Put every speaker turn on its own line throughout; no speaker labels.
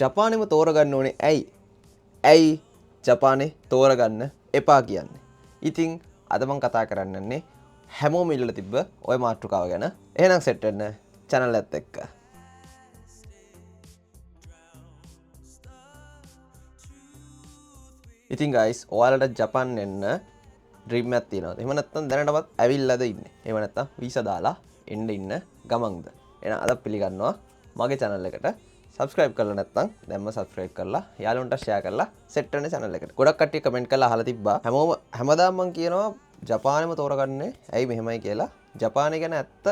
ජපානෙම තෝරගන්න ඕනේ ඇයි ජපානේ තෝරගන්න එපා කියන්නේ. ඉතින් අද මම කතා කරන්නන්නේ හැමෝම ඉල්ලලා තිබ්බ ওই මාතෘකාව ගැන. එහෙනම් සෙට් වෙන්න channel එකත් එක්ක. ඉතින් guys ඔයාලට ජපාන් එන්න ඩ්‍රීම් එකක් තියෙනවද? එහෙම නැත්නම් දැනටවත් ඇවිල්ලාද ඉන්නේ? එහෙම නැත්නම් වීසා දාලා එන්න ඉන්න ගමන්ද? එහෙනම් අද පිළිගන්නවා මගේ channel එකට. subscribe කරලා නැත්නම් දැන්ම subscribe කරලා යාළුවන්ට share කරලා set වෙන channel එකට. ගොඩක් කට්ටිය comment කරලා අහලා තිබ්බා. හැමදාම මම කියනවා ජපානෙම තෝරගන්නේ ඇයි මෙහෙමයි කියලා. ජපානය ගැන ඇත්ත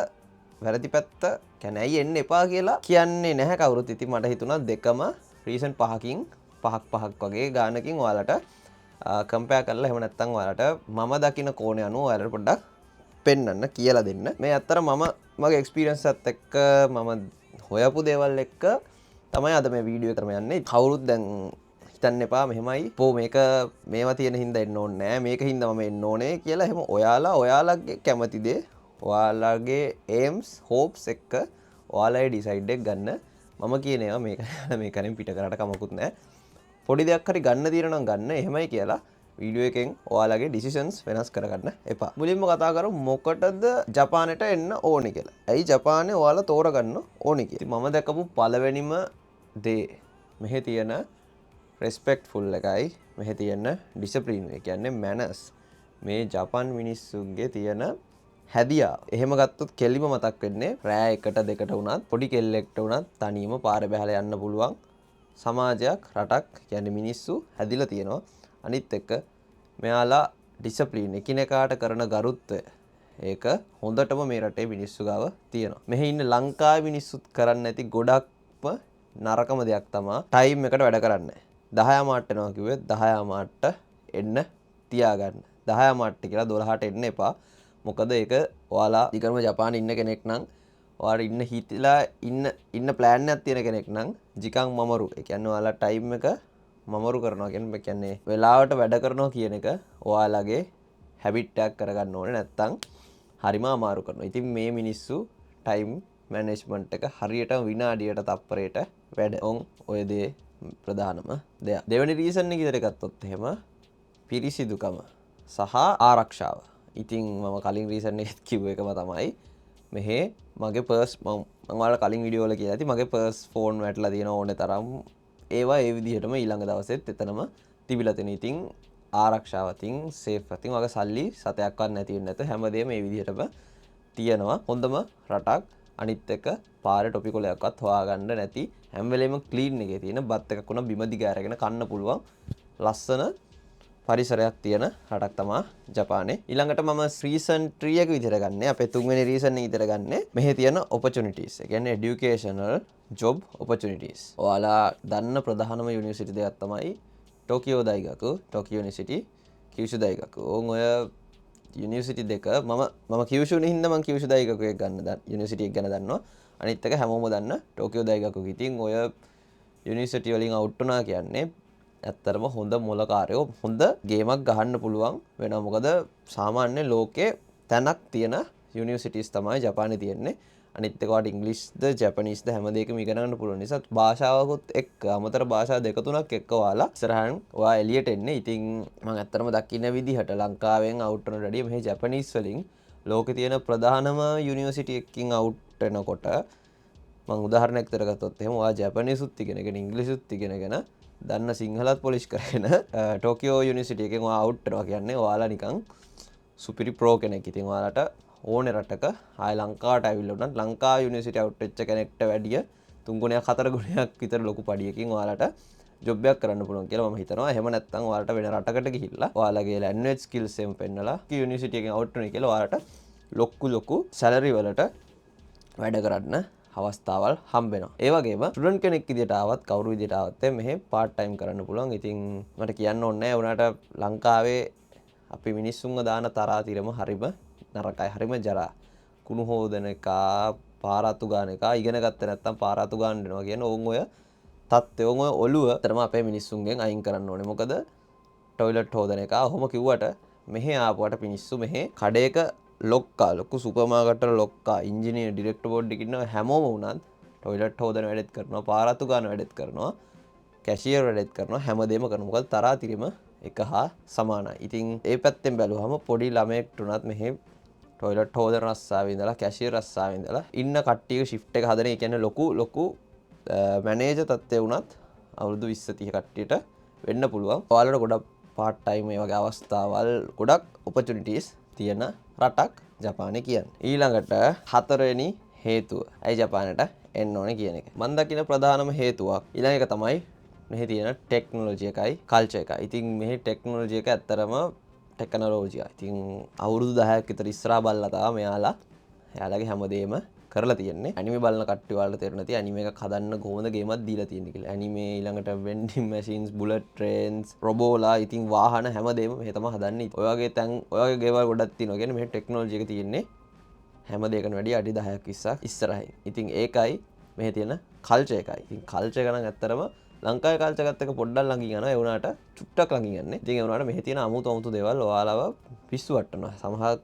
වැරදි පැත්ත කියන්නේ ඇයි එන්න එපා කියලා කියන්නේ නැහැ කවුරුත්. ඉතින් මට හිතුණා දෙකම reason පහකින් පහක් වගේ ගානකින් ඔයාලට කම්පෙයාර් කරලා එහෙම නැත්නම් ඔයාලට මම දකින කෝණය අනුව ඔයාලට පොඩ්ඩක් පෙන්වන්න කියලා දෙන්න. මේ ඇත්තට මම මගේ එක්ස්පීරියන්ස් එකත් එක්ක මම හොයපු දේවල් එක්ක තමයි අද මේ වීඩියෝ කරම යන්නේ. කවුරුත් දැන් හිතන්න එපා මෙහෙමයි පෝ මේක මේවා තියෙන හින්දා එන්න ඕනේ නෑ මේක හින්දා මම එන්න ඕනේ කියලා. එහෙම ඔයාලගේ කැමති දේ ඔයාලගේ aims hopes එක්ක ඔයාලයි decide එක ගන්න. මම කියන ඒවා මේකෙන් පිට කරාට කමකුත් නෑ. පොඩි දෙයක් හරි ගන්න තියෙනවා නම් ගන්න. එහෙමයි කියලා වීඩියෝ එකෙන් ඔයාලගේ decisions වෙනස් කරගන්න එපා. මුලින්ම කතා කරමු මොකටද ජපානයට එන්න ඕනේ කියලා. ඇයි ජපානේ ඔයාලා තෝරගන්න ඕනේ කියලා. මම දැකපු පළවෙනිම දේ මෙහි තියෙන respectful එකයි මෙහි තියෙන discipline එක කියන්නේ manners. මේ ජපාන් මිනිස්සුන්ගේ තියෙන හැදියාව. එහෙම ගත්තොත් කෙලිම මතක් වෙන්නේ රෑ 1ට 2ට වුණත් පොඩි කෙල්ලෙක්ට වුණත් තනියම පාරේ බහලා යන්න පුළුවන් සමාජයක් රටක් කියන්නේ මිනිස්සු හැදිලා තියෙනවා. අනිත් එක මෙයාලා ඩිසිප්ලින් එකිනෙකාට කරන ගරුත්වය ඒක හොඳටම මේ රටේ මිනිස්සු ගාව තියෙනවා. මෙහි ඉන්න ලංකාවේ මිනිස්සුත් කරන්නේ නැති ගොඩක්ම නරකම දෙයක් තමයි ටයිම් එකට වැඩ කරන්නේ. 10 මාට්ට එනවා කිව්වේ 10 මාට්ට එන්න තියාගන්න. 10 මාට්ට කියලා 12ට එන්න එපා. මොකද ඒක ඔයාලා ඊකරම ජපානයේ ඉන්න කෙනෙක් නම් ඔයාලා ඉන්න හිතලා ඉන්න ප්ලෑන් එකක් තියෙන කෙනෙක් නම් ජිකන් මමරු. ඒ කියන්නේ ඔයාලා ටයිම් එක මමරු කරනවා කියන්නේ වෙලාවට වැඩ කරනවා කියන එක ඔයාලගේ හැබිට් එකක් කරගන්න ඕනේ. නැත්තම් හරිම අමාරු කරනවා. ඉතින් මේ මිනිස්සු ටයිම් මැනේජ්මන්ට් එක හරියටම විනාඩියට තප්පරයට වැඩ. ඔය දේ ප්‍රධානම දෙයක්. දෙවෙනි රීසන් එක ඉදිරියට ගත්තොත් එහෙම පිරිසිදුකම සහ ආරක්ෂාව. ඉතින් මම කලින් රීසන් එකත් කිව්ව එකම තමයි මෙහි මගේ පර්ස් මම ඔයාලට කලින් වීඩියෝ වල කියලා ඇති මගේ පර්ස් ෆෝන් වැටලා තියෙන ඕනේ තරම් ඒවා ඒ විදිහටම ඊළඟ දවසෙත් එතනම තිබිලා තියෙන. ඉතින් ආරක්ෂාව අතින් සේෆ් අතින් වගේ සල්ලි සතයක්වත් නැති වෙන්නේ නැත. හැමදේම මේ විදිහටම තියෙනවා. හොඳම රටක්. අනිත් එක පාරේ ටොපි කොලයක්වත් හොයාගන්න නැති හැම වෙලෙම ක්ලීන් එකේ තියෙන බත් එකක් උනා බිම දිග අරගෙන කන්න පුළුවන් ලස්සන පරිසරයක් තියෙන රටක් තමයි ජපානේ. ඊළඟට මම රීසන් 3 එක විදිහට ගන්න. අපේ තුන්වෙනි රීසන් එක විදිහට ගන්න. මෙහි තියෙන opportunities. ඒ කියන්නේ educational job opportunities. ඔයාලා දන්න ප්‍රධානම යුනිවර්සිටි දෙකක් තමයි ටෝකියෝ දයිගකු, ටෝකියෝ යුනිවර්සිටි, කියුෂු දයිගකු. ඔය යුනිවර්සිටි දෙක මම කියුෂුනේ හින්දා මම කියුෂු දයිගකු එක ගන්න යුනිවර්සිටි එක ගැන දන්නවා. අනිත් එක හැමෝම දන්න ටෝකියෝ දයිගකු. ඉතින් ඔය යුනිවර්සිටි වලින් අවුට් වුණා කියන්නේ ඇත්තරම හොඳ මොලකාරයෝ හොඳ ගේමක් ගහන්න පුළුවන් වෙනවා. මොකද සාමාන්‍ය ලෝකේ තැනක් තියෙන යුනිවර්සිටිස් තමයි ජපානයේ තියෙන්නේ. අනිත් ඒකට ඉංග්‍රීසිද ජපනීස්ද හැම දෙයකම ඉගෙන ගන්න පුළුවන් නිසා භාෂාවකුත් එක්ක අමතර භාෂා දෙක තුනක් එක්ක ඔයාලා ඉස්සරහින් ඔයා එළියට එන්නේ. ඉතින් මම ඇත්තරම දකින්න විදිහට ලංකාවෙන් අවුට් වෙනට වැඩිය මෙහි ජපනීස් වලින් ලෝකේ තියෙන ප්‍රධානම යුනිවර්සිටි එකකින් අවුට් වෙනකොට මම උදාහරණයක් විතර ගත්තොත් එහෙම ඔයා ජපනීසුත් ඉගෙනගෙන ඉංග්‍රීසිත් ඉගෙනගෙන දන්න සිංහලත් පොලිෂ් කරගෙන ටෝකියෝ යුනිවර්සිටි එකෙන් ඔයා අවුට් වෙනවා කියන්නේ ඔයාලා නිකන් සුපිරි ප්‍රෝ කෙනෙක්. ඉතින් ඔයාලට ඕනේ රටක ආය ලංකාවට ඇවිල්ලා උනත් ලංකාව යුනිවර්සිටි අවුට් වෙච්ච කෙනෙක්ට වැඩිය 3 ගුණයක් 4 ගුණයක් විතර ලොකු පඩියකින් ඔයාලට ජොබ් එකක් කරන්න පුළුවන් කියලා මම හිතනවා. එහෙම නැත්නම් ඔයාලට වෙන රටකට ගිහිල්ලා ඔයාලගේ ලැන්ග්වේජ් ස්කිල්ස් එම් පෙන්නලා යුනිවර්සිටි එකෙන් අවුට් වෙනවා කියලා ඔයාලට ලොකු සැලරි වලට වැඩ කරන්න අවස්ථාවල් හම්බ වෙනවා. ඒ වගේම ස්ටුඩන්ට් කෙනෙක් විදියට ආවත් කවුරු විදියට ආවත් මෙහෙ පාර්ට් ටයිම් කරන්න පුළුවන්. ඉතින් මට කියන්න ඕනේ නැහැ උනාට ලංකාවේ අපි මිනිස්සුන්ව දාන තරාතිරම හරිම නරකයි. හරිම ජරා. කුණු හොදන එක, පාරාතු ගාන එක, ඉගෙන ගත්තේ නැත්නම් පාරාතු ගාන්න වෙනවා කියන ඔය තත්ත්වය ඔය ඔළුව තරම අපේ මිනිස්සුන්ගෙන් අයින් කරන්න ඕනේ. මොකද ටොයිලට් හොදන එක ඔහොම කිව්වට මෙහෙ ආපුවට මිනිස්සු මෙහෙ කඩේක ලොක්කා ලොකු සුපර් මාකට් වල ලොක්කා ඉංජිනේර ඩිරෙක්ටර් බෝඩ් එකේ ඉන්න හැමෝම වුණත් ටොයිලට් හොදන වැඩත් කරනවා පාරාතු ගාන වැඩත් කරනවා කැෂියර් වැඩත් කරනවා හැමදේම කරනවා. මොකද තරාතිරම එක හා සමානයි. ඉතින් ඒ පැත්තෙන් බැලුවම පොඩි ළමයෙක්ට උනත් මෙහි ටොයිලට් හෝදන රස්සාවේ ඉඳලා කැෂියර් රස්සාවේ ඉඳලා ඉන්න කට්ටියක ෂිෆ්ට් එක හදන ඒ කියන්නේ ලොකු මැනේජර් තත්ත්වයේ උනත් අවුරුදු 20 30 කට්ටියට වෙන්න පුළුවන්. ඔයාලට ගොඩක් පාර්ට් ටයිම් මේ වගේ අවස්ථාවල් ගොඩක් ඔපචුනිටිස් තියෙන රටක් ජපානය කියන්නේ. ඊළඟට හතරවෙනි හේතුව ඇයි ජපානයට එන්න ඕනේ කියන එක. මම දකින ප්‍රධානම හේතුවක් ඊළඟ එක තමයි මෙහි තියෙන ටෙක්නොලොජි එකයි කල්චර් එකයි. ඉතින් මෙහි ටෙක්නොලොජි එක ඇත්තරම ටෙක්නොලොජිය. ඉතින් අවුරුදු 10ක් විතර ඉස්සරහා බලලා තමයි එයාලගේ හැමදේම කරලා තියෙන්නේ. ඇනිමේ බලන කට්ටිය වලට තේරෙන්නේ නැති ඇනිමේ එකක් හදන්න කොහොමද ගේමක් දීලා තියෙන්නේ කියලා. ඇනිමේ ඊළඟට වෙන්ඩින් මැෂින්ස්, බුලට් ට්‍රේන්ස්, රොබෝලා, ඉතින් වාහන හැමදේම මෙහෙ තමයි හදන්නේ. ඔය වගේ තැන් ඔය වගේ ගෙවල් ගොඩක් තියෙනවා. කියන්නේ මෙහෙ ටෙක්නොලොජි එක තියෙන්නේ හැම දෙයකටම වැඩිය අඩි 10ක් 20ක් ඉස්සරහින්. ඉතින් ඒකයි මෙහෙ තියෙන කල්චර් එකයි. ඉතින් කල්චර් එක නම් ඇත්තරම ලංකාවේ කල්චර් එකත් එක්ක පොඩ්ඩක් ළඟින් යනවා. ඒ වුණාට චුට්ටක් ළඟින් යන්නේ. ඉතින් ඒ වුණාට මෙහෙ තියෙන අමුතු දේවල් ඔයාලව පිස්සු වට්ටනවා. සමහර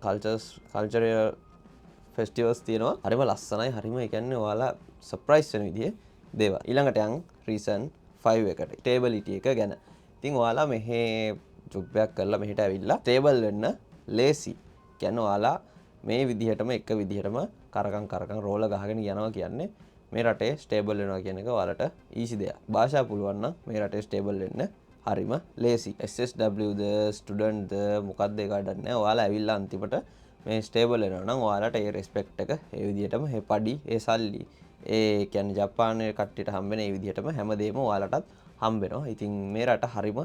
කල්චර් ෆෙස්ටිවල්ස් තියෙනවා. හරිම ලස්සනයි. හරිම ඒ කියන්නේ ඔයාලා සර්ප්‍රයිස් වෙන විදිහේ දේවල්. ඊළඟට යන් රීසන් 5 එකට ස්ටේබිලිටි එක ගැන. ඉතින් ඔයාලා මෙහෙ ජොබ් එකක් කරලා මෙහෙට ඇවිල්ලා ස්ටේබල් වෙන්න ලේසි. කියන්නේ ඔයාලා මේ විදිහටම එක විදිහටම කරකම් රෝල ගහගෙන යනවා කියන්නේ මේ රටේ ස්ටේබල් වෙනවා කියන එක ඔයාලට ඊසි දෙයක්. භාෂාව පුළුවන් නම් මේ රටේ ස්ටේබල් වෙන්න හරිම ලේසි. SSW ද ස්ටුඩන්ට් ද මොකක්ද ඒක අඩක් නැහැ. ඔයාලා ඇවිල්ලා අන්තිමට මේ ස්ටේබල් වෙනවා නම් ඔයාලට ඒ රෙස්පෙක්ට් එක ඒ විදිහටම ඒ පඩි ඒ සල්ලි ඒ කියන්නේ ජපානයේ කට්ටියට හම්බ වෙන ඒ විදිහටම හැමදේම ඔයාලටත් හම්බ වෙනවා. ඉතින් මේ රට හරිම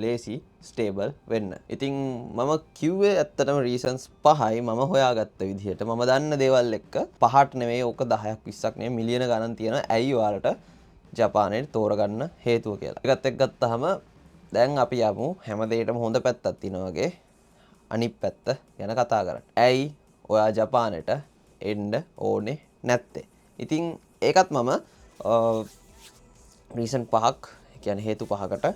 ලේසි ස්ටේබල් වෙන්න. ඉතින් මම කිව්වේ ඇත්තටම රීසන්ස් 5යි මම හොයාගත්ත විදිහට. මම දන්න දේවල් එක්ක පහට නෙවෙයි ඕක 10ක් 20ක් නෙවෙයි මිලියන ගණන් තියෙන ඇයි ඔයාලට ජපානයේ තෝරගන්න හේතුව කියලා. ඒකත් එක්ක ගත්තාම දැන් අපි යමු හැමදේටම හොඳ පැත්තක් තියෙනවා වගේ අනිත් පැත්ත ගැන කතා කරන්න. ඇයි ඔයා ජපානයට එන්න ඕනේ නැත්තේ? ඉතින් ඒකත් මම රීසන් 5ක් කියන්නේ හේතු 5කට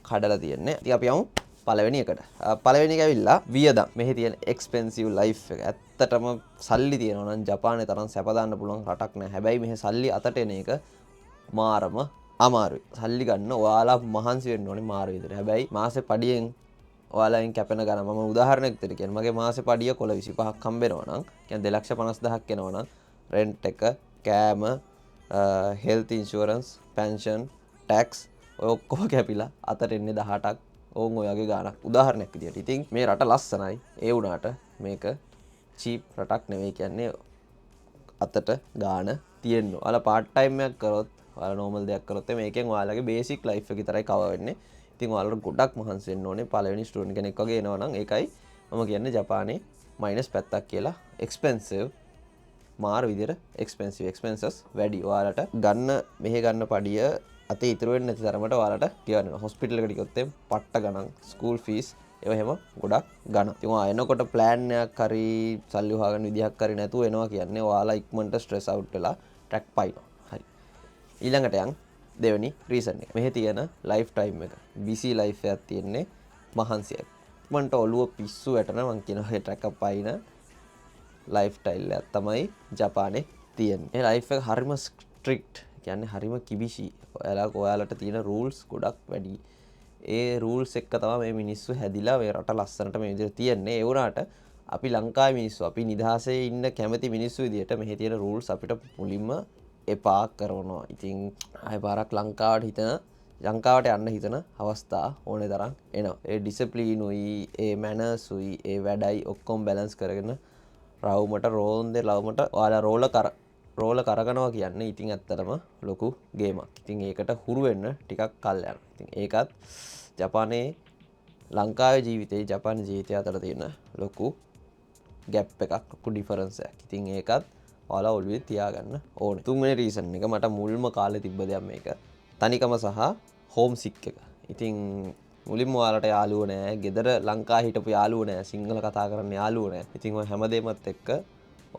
කඩලා තියෙන්නේ. ඉතින් අපි යමු පළවෙනි එකට. පළවෙනි එක ඇවිල්ලා වියදම්. මෙහි තියෙන එක්ස්පෙන්සිව් ලයිෆ් එක. ඇත්තටම සල්ලි තියෙනවා නම් ජපානයේ තරම් සැප දාන්න පුළුවන් රටක් නෑ. හැබැයි මෙහි සල්ලි අතට එන එක මාරම අමාරුයි. සල්ලි ගන්න ඔයාලා මහන්සි වෙන්න ඕනේ මාර විදිහට. හැබැයි මාසේ පඩියෙන් ඔයාලෙන් කැපෙන ගණන් මම උදාහරණයක් විදිහට කියන්නේ මගේ මාසේ පඩිය කොළ 25ක් හම්බ වෙනවා නම් කියන්නේ 2,50,000ක් එනවා නම් රෙන්ට් එක, කෑම, හෙල්ත් ඉන්ෂුරන්ස්, පෙන්ෂන්, ටැක්ස් ඔය ඔක්කොම කැපිලා අතට එන්නේ 18ක්. ඕන් ඔයගේ ගාණක් උදාහරණයක් විදිහට. ඉතින් මේ රට ලස්සනයි. ඒ වුණාට මේක චීප් රටක් නෙවෙයි කියන්නේ අතට ගාණ තියෙන්න. ඔයාලා පාර්ට් ටයිම් එකක් කරොත්, ඔයාලා නෝමල් දෙයක් කරොත් මේකෙන් ඔයාලගේ බේසික් ලයිෆ් එක විතරයි කවර් වෙන්නේ. ඉතින් ඔයාලට ගොඩක් මහන්සි වෙන්න ඕනේ. පළවෙනි ස්ටුඩන්ට් කෙනෙක් වගේ එනවා නම් ඒකයි මම කියන්නේ ජපානයේ මයිනස් පැත්තක් කියලා. එක්ස්පෙන්සිව් මාර විදිහට එක්ස්පෙන්සස් වැඩි. ඔයාලට ගන්න මෙහෙ ගන්න පඩිය අතේ ඉතුරු වෙන්නේ නැති තරමට ඔයාලට කියවනවා. හොස්පිටල් එකට ගියොත් පට්ට ගණන්, ස්කූල් ෆීස් ඒව එහෙම ගොඩක් ගණන්. ඉතින් ඔයා එනකොට ප්ලෑන් එකක් හරි සල්ලි හොයාගන්න විදිහක් හරි නැතුව එනවා කියන්නේ ඔයාලා ඉක්මනට ස්ට්‍රෙස් අවුට් වෙලා ට්‍රැක් පයින්නවා. හරි. ඊළඟට යන් දෙවෙනි රීසන් එක. මෙහි තියෙන ලයිෆ් ටයිම් එක. බිසි ලයිෆ් එකක් තියෙන්නේ මහන්සියක්. ඉක්මනට ඔළුව පිස්සු වැටෙන මං කියනවා ඒ ට්‍රැක් පයින් ලයිෆ් ස්ටයිල් එකක් තමයි ජපානයේ තියෙන්නේ. ඒ ලයිෆ් එක හරිම ස්ට්‍රික්ට්. කියන්නේ හරිම කිවිසි. ඔයාලට තියෙන රූල්ස් ගොඩක් වැඩි. ඒ රූල්ස් එක්ක තමයි මේ මිනිස්සු හැදිලා මේ රට ලස්සනට මේ විදිහට තියන්නේ. ඒ වුණාට අපි ලංකාවේ මිනිස්සු අපි නිදහසේ ඉන්න කැමති මිනිස්සු විදිහට මෙහි තියෙන රූල්ස් අපිට මුලින්ම එපා කරනවා. ඉතින් ආයෙ පාරක් ලංකාවට යන්න හිතන අවස්ථා ඕනේ තරම් එනවා. ඒ ඩිසිප්ලිනුයි, ඒ මැනර්ස්ුයි, ඒ වැඩයි ඔක්කොම බැලන්ස් කරගෙන රවුමට රෝන්දේ ලවමට ඔයාලා රෝල කරගනවා කියන්නේ ඉතින් ඇත්තටම ලොකු ගේමක්. ඉතින් ඒකට හුරු වෙන්න ටිකක් කල් යනවා. ඉතින් ඒකත් ජපානයේ ලංකාවේ ජීවිතේ ජපාන ජීවිතය අතර තියෙන ලොකු ගැප් එකක්, ලොකු ඩිෆරන්ස් එකක්. ඉතින් ඒකත් ඔයාලා ඔළුවේ තියාගන්න ඕනේ. තුන්වෙනි රීසන් එක මට මුල්ම කාලේ තිබ්බ දෙයක් මේක. තනිකම සහ හෝම් සික් එක. ඉතින් මුලින්ම ඔයාලට යාළුවෝ නැහැ. ගෙදර ලංකාවේ හිටපු යාළුවෝ නැහැ. සිංහල කතා කරන්න යාළුවෝ නැහැ. ඉතින් ඔය හැමදේමත් එක්ක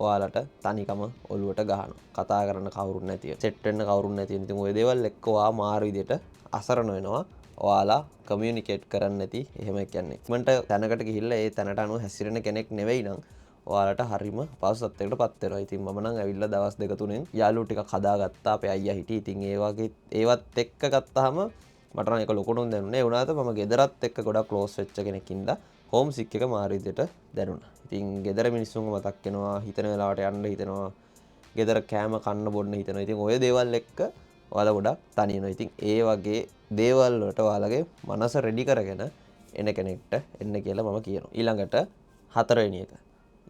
ඔයාලට තනිකම ඔළුවට ගහනවා. කතා කරන්න කවුරුත් නැතිව, සෙට් වෙන්න කවුරුත් නැතිව. ඉතින් ওই දේවල් එක්ක ඔයා මාරු විදියට අසරණ වෙනවා. ඔයාලා කමියුනිකේට් කරන්න නැති එහෙම කියන්නේ. ඉක්මනට තැනකට ගිහිල්ලා ඒ තැනට අනුව හැසිරෙන කෙනෙක් නෙවෙයි නම් ඔයාලට හරිම පසුතත්වයකට පත් වෙනවා. ඉතින් මම නම් ඇවිල්ලා දවස් දෙක තුනෙන් යාළුවෝ ටිකක් හදාගත්තා. අපේ අයියා හිටියේ. ඉතින් ඒ වගේ ඒවත් එක්ක ගත්තාම මට නම් ඒක ලොකුටම දැනුනේ. ඒ වුණාට මම ගෙදරත් එක්ක ගොඩක් ක්ලෝස් වෙච්ච කෙනෙක් ඉඳලා හෝම් සික් එක මාර විදියට දැනුණා. ඉතින් ගෙදර මිනිස්සුන්ව මතක් වෙනවා. හිතන වෙලාවට යන්න හිතෙනවා. ගෙදර කෑම කන්න බොන්න හිතෙනවා. ඉතින් ඔය දේවල් එක්ක ඔයාලා ගොඩක් තනි වෙනවා. ඉතින් ඒ වගේ දේවල් වලට ඔයාලගේ මනස රෙඩි කරගෙන එන කෙනෙක්ට එන්න කියලා මම කියනවා. ඊළඟට හතරවෙනි එක.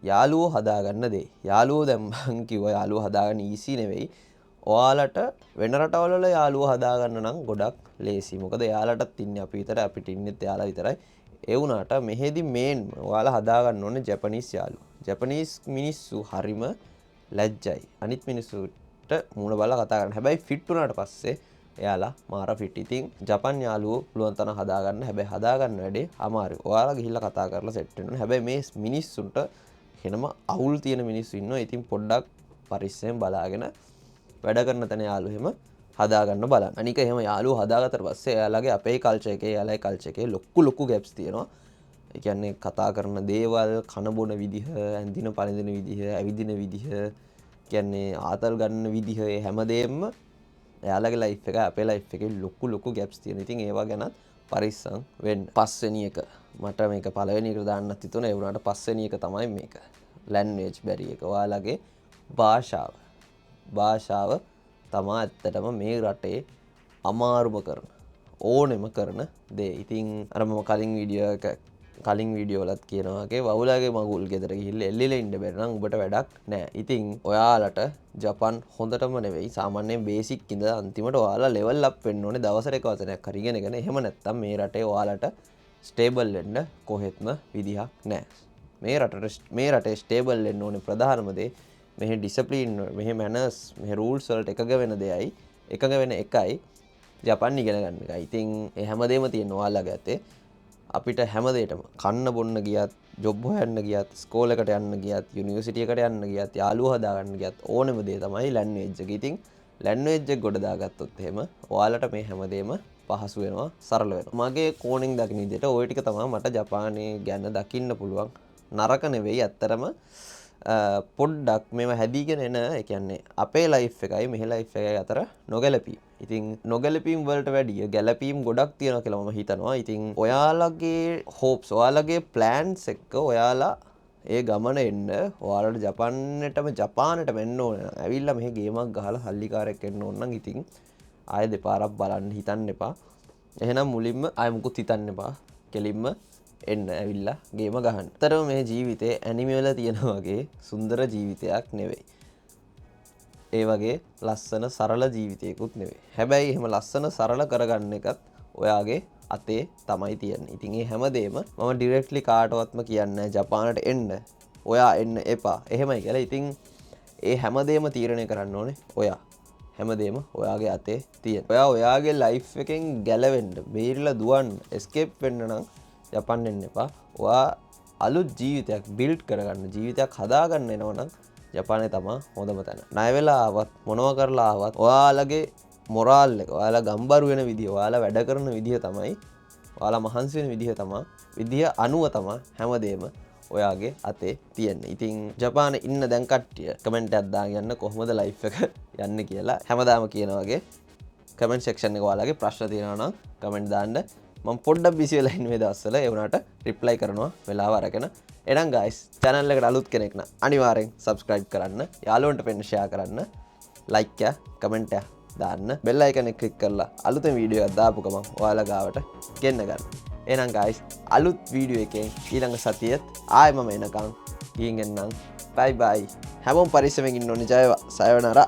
යාළුවෝ හදාගන්න දේ. යාළුවෝ දැන් මං කිව්වා යාළුවෝ හදාගන්න ඊසි නෙවෙයි. ඔයාලට වෙන රටවල වල යාළුවෝ හදාගන්න නම් ගොඩක් ලේසි. මොකද යාළුවටත් ඉන්නේ අපි විතරයි, අපිට ඉන්නෙත් යාළුවා විතරයි. ඒ වුණාට මෙහෙදි මේන් ඔයාලා හදාගන්න ඕනේ ජපනීස් යාළුවෝ. ජපනීස් මිනිස්සු හරිම ලැජ්ජයි. අනිත් මිනිස්සුන්ට මූණ බලලා කතා කරන්න. හැබැයි ෆිට වුණාට පස්සේ එයාලා මාර ෆිට. ඉතින් ජපන් යාළුවෝ පුළුවන් තරම් හදාගන්න. හැබැයි හදාගන්න වැඩේ අමාරුයි. ඔයාලා ගිහිල්ලා කතා කරලා සෙට් වෙන්න ඕනේ. හැබැයි මේ මිනිස්සුන්ට එහෙනම අවුල් තියෙන මිනිස්සු ඉන්නවා. ඉතින් පොඩ්ඩක් පරිස්සමෙන් බලාගෙන වැඩ කරන තැන යාළුවෝ එහෙම හදාගන්න බලන්න. අනික එහෙම යාළුවෝ හදාගත්තට පස්සේ එයාලගේ අපේ කල්චර් එකේ එයාලගේ කල්චර් එකේ ලොකු ගැප්ස් තියෙනවා. ඒ කියන්නේ කතා කරන දේවල්, කන බොන විදිහ, ඇඳින පළඳින විදිහ, ඇවිදින විදිහ, කියන්නේ ආතල් ගන්න විදිහ, ඒ හැමදේම එයාලගේ ලයිෆ් එක අපේ ලයිෆ් එකේ ලොකු ගැප්ස් තියෙනවා. ඉතින් ඒවා ගැනත් පරිස්සම් වෙන්න. පස්වෙනි එක මට මේක පළවෙනි එකට දාන්නත් හිතුණා. ඒ වුණාට පස්වෙනි එක තමයි මේක. ලැන්ග්වේජ් බැරියර් එක. ඔයාලගේ භාෂාව තමා ඇත්තටම මේ රටේ අමාරුම කරන ඕනෙම කරන දේ. ඉතින් අර මම කලින් වීඩියෝ වලත් කියනවා වගේ වවුලාගේ මගුල් ගෙදර ගිහිල්ලා එල්ලෙලා ඉන්න බැරි නම් ඔබට වැඩක් නැහැ. ඉතින් ඔයාලට ජපන් හොඳටම නෙවෙයි සාමාන්‍යයෙන් බේසික් ඉඳලා අන්තිමට ඔයාලා ලෙවල් අප් වෙන්න ඕනේ දවසට එක වචනයක් හරි ඉගෙනගෙන. එහෙම නැත්නම් මේ රටේ ඔයාලට ස්ටේබල් වෙන්න කොහෙත්ම විදිහක් නැහැ. මේ රටේ ස්ටේබල් වෙන්න ඕනේ ප්‍රධානම දේ මෙහි ඩිසිප්ලින්, මෙහි මැනර්ස්, මෙහි රූල්ස් වලට එකග වෙන දෙයයි, එකග වෙන එකයි ජපන් ඉගෙන ගන්න එකයි. ඉතින් ඒ හැමදේම තියෙන ඔයාලගේ අතේ. අපිට හැමදේටම කන්න බොන්න ගියත්, ජොබ් හොයන්න ගියත්, ස්කෝල් එකට යන්න ගියත්, යුනිවර්සිටි එකට යන්න ගියත්, යාළුවෝ හදාගන්න ගියත් ඕනෙම දේ තමයි ලැන්ග්වේජ් එක. ඉතින් ලැන්ග්වේජ් එක ගොඩ දාගත්තොත් එහෙම ඔයාලට මේ හැමදේම පහසු වෙනවා, සරල වෙනවා. මගේ කෝණින් දකින විදිහට ওই ටික තමයි මට ජපානයේ ගැන දකින්න පුළුවන්. නරක නෙවෙයි ඇත්තරම පොඩ්ඩක් මේව හැදීගෙන එන, ඒ කියන්නේ අපේ ලයිෆ් එකයි මෙහි ලයිෆ් එකයි අතර නොගැලපීම්. ඉතින් නොගැලපීම් වලට වැඩිය ගැලපීම් ගොඩක් තියෙනවා කියලා මම හිතනවා. ඉතින් ඔයාලගේ හෝප්ස්, ඔයාලගේ ප්ලෑන්ස් එක්ක ඔයාලා ඒ ගමන එන්න, ඔයාලට ජපානටම එන්න ඕන නම්, ඇවිල්ලා මෙහි ගේමක් ගහලා සල්ලිකාරයෙක් එන්න ඕන නම් ඉතින් ආයෙ දෙපාරක් බලන්න හිතන්න එපා. එහෙනම් මුලින්ම ආයෙ මුකුත් හිතන්න එපා. කෙලින්ම එන්න ඇවිල්ලා ගේම ගහන්න. ඇත්තටම මේ ජීවිතේ ඇනිමේ වල තියෙන වගේ සුන්දර ජීවිතයක් නෙවෙයි. ඒ වගේ ලස්සන සරල ජීවිතයකුත් නෙවෙයි. හැබැයි එහෙම ලස්සන සරල කරගන්න එකත් ඔයාගේ අතේ තමයි තියෙන්නේ. ඉතින් මේ හැමදේම මම ඩිරෙක්ට්ලි කාටවත්ම කියන්නේ ජපානට එන්න, ඔයා එන්න එපා එහෙමයි කියලා. ඉතින් ඒ හැමදේම තීරණය කරන්න ඕනේ ඔයා. හැමදේම ඔයාගේ අතේ තියෙන. ඔයා ඔයාගේ ලයිෆ් එකෙන් ගැලවෙන්න, බේරිලා දුවන්න, එස්කේප් වෙන්න නම් ජපන් එන්න එපා. ඔයා අලුත් ජීවිතයක් බිල්ඩ් කරගන්න, ජීවිතයක් හදාගන්න එනවනම් ජපානයේ තමයි හොඳම තැන. ණය වෙලා ආවත් මොනවා කරලා ආවත් ඔයාලගේ මොරාල් එක, ඔයාලා ගම්බරු වෙන විදිය, ඔයාලා වැඩ කරන විදිය තමයි, ඔයාලා මහන්සි වෙන විදිය අනුව තමයි හැමදේම ඔයාගේ අතේ තියෙන්නේ. ඉතින් ජපානයේ ඉන්න දැන් කට්ටිය කමෙන්ට් එකක් දාගෙන යන්න කොහොමද ලයිෆ් එක යන්නේ කියලා. හැමදාම කියන වගේ කමෙන්ට් සෙක්ෂන් එක ඔයාලගේ ප්‍රශ්න තියෙනවා නම් කමෙන්ට් දාන්න. මම පොඩ්ඩක් බිසි වෙලා ඉන්න මේ දවස්වල. ඒ වුණාට රිප්ලයි කරනවා වෙලාව අරගෙන. එහෙනම් guys, channel එකට අලුත් කෙනෙක් නම් අනිවාර්යෙන් subscribe කරන්න, යාළුවන්ට පෙන්න share කරන්න, like එක, comment එක දාන්න, bell icon එක click කරලා අලුතෙන් වීඩියෝ එකක් දාපු ගමන් ඔයාලා ගාවට ගෙන්න ගන්න. එහෙනම් guys, අලුත් වීඩියෝ එකෙන් ඊළඟ සතියේත් ආයෙ මම එනකන් ගිහින් එන්නම්. bye bye. හැමෝම පරිස්සමෙන් ඉන්න ඕනේ. ජයවා. sayonara.